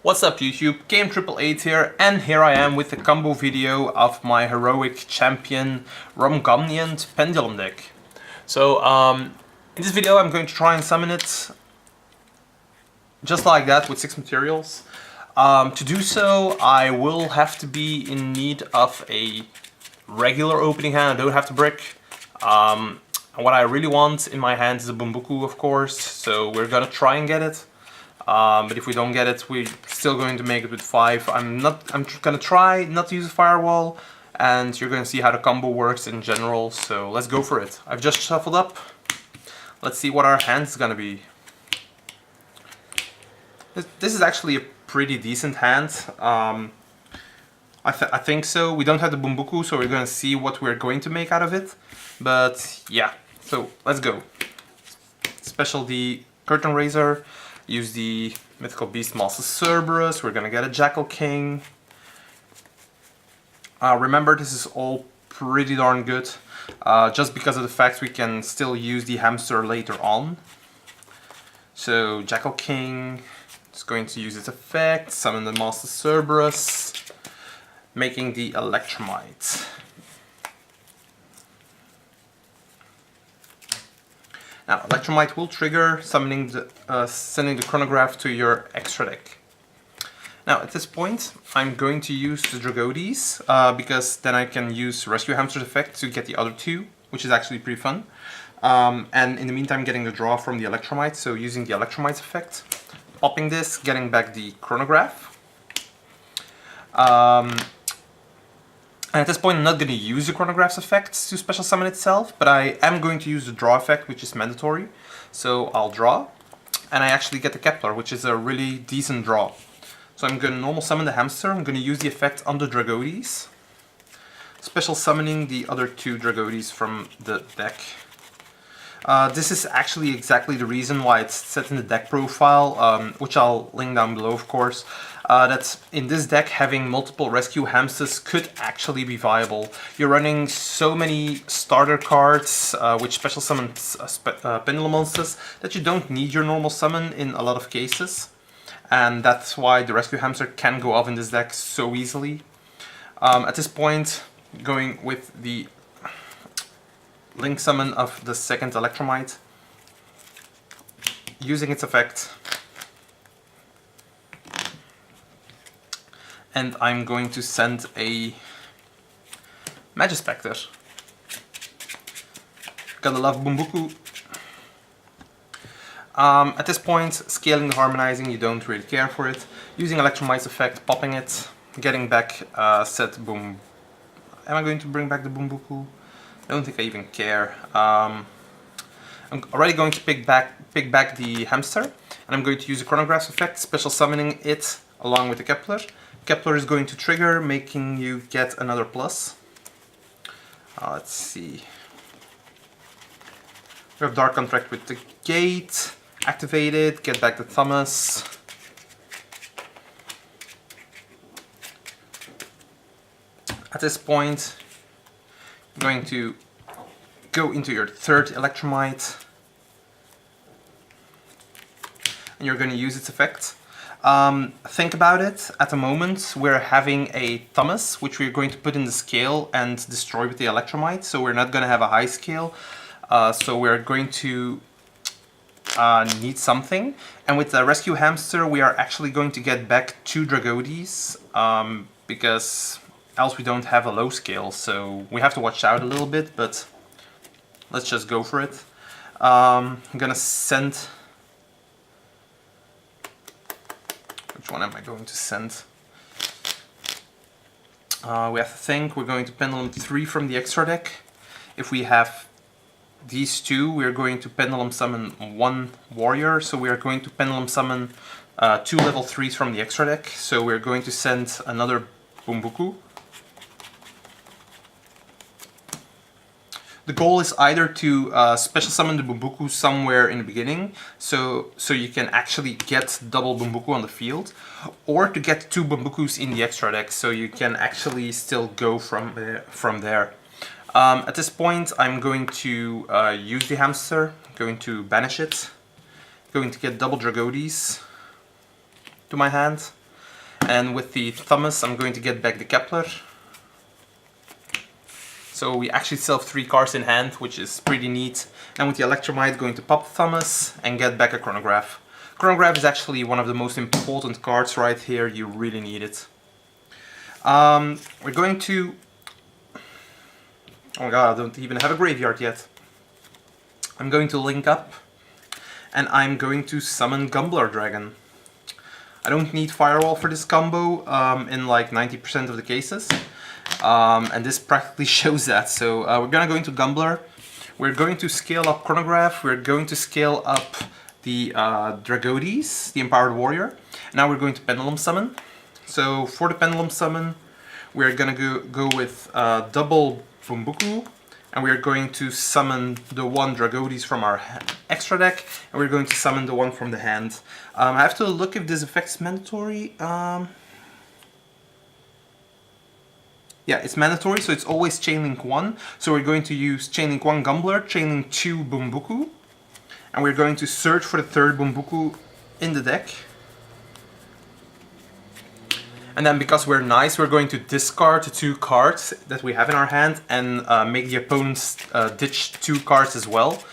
What's up YouTube, Game888 here, and here I am with the combo video of my heroic champion Rumgomniant Pendulum deck. So in this video I'm going to try and summon it just like that with 6 materials. To do so I will have to be in need of a regular opening hand. I don't have to brick. What I really want in my hand is a Bumbuku, of course, so we're gonna try and get it. But if we don't get it, we're still going to make it with 5. I'm gonna try not to use a firewall, and you're gonna see how the combo works in general, so let's go for it. I've just shuffled up. Let's see what our hand's gonna be. This is actually a pretty decent hand. I think so. We don't have the Bumbuku, so we're gonna see what we're going to make out of it. But yeah, so let's go. Special the Curtain Raiser. Use the Mythical Beast Master Cerberus. We're gonna get a Jackal King. Remember, this is all pretty darn good, just because of the fact we can still use the hamster later on. So Jackal King is going to use its effect, summon the Master Cerberus, making the Electromite. Now, Electromite will trigger sending the Chronograph to your extra deck. Now, at this point, I'm going to use the Dragodes, because then I can use Rescue Hamster's effect to get the other 2, which is actually pretty fun. And in the meantime, getting the draw from the Electromite, so using the Electromite's effect, popping this, getting back the Chronograph. And at this point I'm not going to use the Chronograph's effect to special summon itself, but I am going to use the draw effect, which is mandatory. So I'll draw, and I actually get the Kepler, which is a really decent draw. So I'm going to normal summon the hamster, I'm going to use the effect on the Dragodes, special summoning the other 2 Dragodes from the deck. This is actually exactly the reason why it's set in the deck profile, which I'll link down below, of course. That in this deck, having multiple rescue hamsters could actually be viable. You're running so many starter cards, which special summon Pendulum monsters, that you don't need your normal summon in a lot of cases. And that's why the rescue hamster can go off in this deck so easily. At this point, going with the Link summon of the second Electromite, using its effect, and I'm going to send a Magispector. Gotta love Bumbuku. At this point, scaling the Harmonizing, you don't really care for it. Using Electromite's effect, popping it, getting back set Boom. Am I going to bring back the Bumbuku? I don't think I even care. I'm already going to pick back the hamster, and I'm going to use the Chronograph's effect, special summoning it along with the Kepler. Kepler is going to trigger, making you get another plus. Let's see. We have Dark Contract with the Gate, activated, get back the Thomas. At this point, I'm going to go into your third Electromite, and you're going to use its effect. Think about it, at the moment we're having a Thomas, which we're going to put in the scale and destroy with the Electromite, so we're not going to have a high scale, so we're going to need something. And with the Rescue Hamster we are actually going to get back 2 Dragodes, because else we don't have a low scale, so we have to watch out a little bit, but let's just go for it. I'm gonna send... Which one am I going to send? We have to think. We're going to Pendulum 3 from the extra deck. If we have these 2, we're going to Pendulum summon 1 warrior, so we are going to Pendulum summon 2 level 3s from the extra deck, so we're going to send another Bumbuku. The goal is either to special summon the Bumbuku somewhere in the beginning, so you can actually get double Bumbuku on the field, or to get 2 Bumbukus in the extra deck, so you can actually still go from there. At this point, I'm going to use the hamster, going to banish it, going to get double Dragodes to my hand, And with the Thomas, I'm going to get back the Kepler. So we actually still have 3 cards in hand, which is pretty neat. And with the Electromite, going to pop the Thomas and get back a Chronograph. Chronograph is actually one of the most important cards right here. You really need it. We're going to... Oh my god, I don't even have a graveyard yet. I'm going to link up and I'm going to summon Gumbler Dragon. I don't need Firewall for this combo in like 90% of the cases. And this practically shows that. So we're gonna go into Gumbler. We're going to scale up Chronograph. We're going to scale up the Dragodes, the Empowered Warrior. Now we're going to Pendulum Summon. So for the Pendulum Summon, we're gonna go with double Bumbuku, and we're going to summon the 1 Dragodes from our extra deck, and we're going to summon the 1 from the hand. I have to look if this effect's mandatory. Yeah, it's mandatory, so it's always Chainlink 1. So we're going to use Chainlink 1 Gumbler, Chainlink 2 Bumbuku, and we're going to search for the 3rd Bumbuku in the deck. And then because we're nice, we're going to discard the 2 cards that we have in our hand and make the opponents ditch 2 cards as well.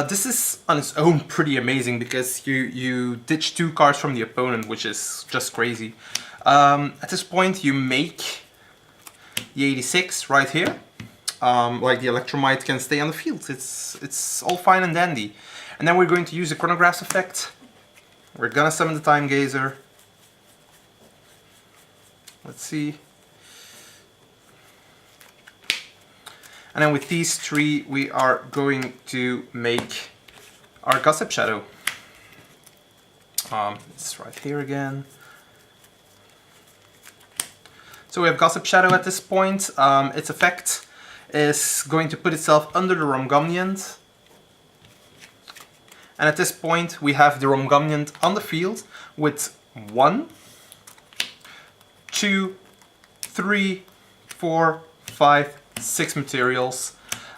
This is on its own pretty amazing because you ditch 2 cards from the opponent, which is just crazy. At this point you make the 86 right here. Like the Electromite can stay on the field. It's all fine and dandy. And then we're going to use the Chronographs effect. We're gonna summon the Time Gazer. Let's see. And then with these 3, we are going to make our Gossip Shadow. It's right here again. So we have Gossip Shadow at this point. Its effect is going to put itself under the Romgomniant. And at this point, we have the Romgomniant on the field with 1, 2, 3, 4, 5, 6 materials.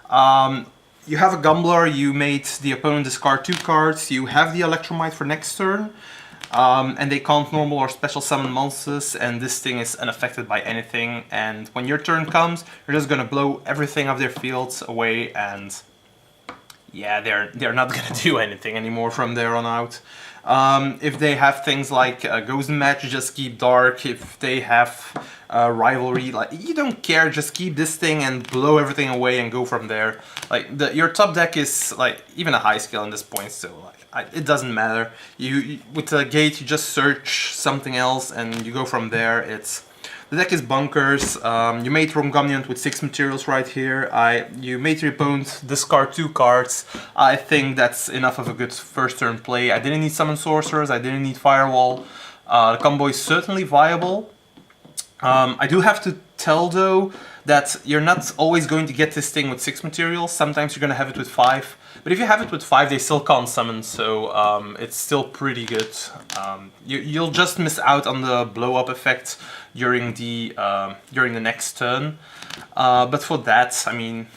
You have a Gumbler, you made the opponent discard 2 cards, you have the Electromite for next turn, and they can't normal or special summon monsters, and this thing is unaffected by anything, and when your turn comes, you're just gonna blow everything off their fields away, and yeah, they're not gonna do anything anymore from there on out. If they have things like Ghost Match, just keep Dark. If they have Rivalry, like, you don't care, just keep this thing and blow everything away and go from there. Like your top deck is like even a high skill in this point, so like it doesn't matter. You with the gate, you just search something else and you go from there. The deck is bunkers. You made Romgomniant with 6 materials right here. You made your opponent discard 2 cards. I think that's enough of a good first turn play. I didn't need Summon Sorcerers, I didn't need Firewall. The combo is certainly viable. I do have to tell though that you're not always going to get this thing with 6 materials. Sometimes you're going to have it with 5. But if you have it with 5, they still can't summon, so it's still pretty good. You'll just miss out on the blow-up effect during the next turn. But for that, I mean,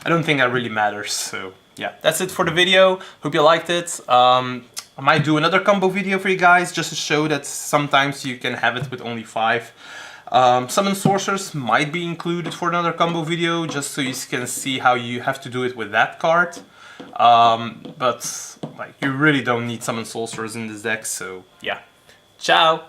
I don't think that really matters. So yeah, that's it for the video. Hope you liked it. I might do another combo video for you guys just to show that sometimes you can have it with only 5. Summon Sorcerers might be included for another combo video just so you can see how you have to do it with that card. But like, you really don't need Summon Sorcerers in this deck, so yeah. Ciao!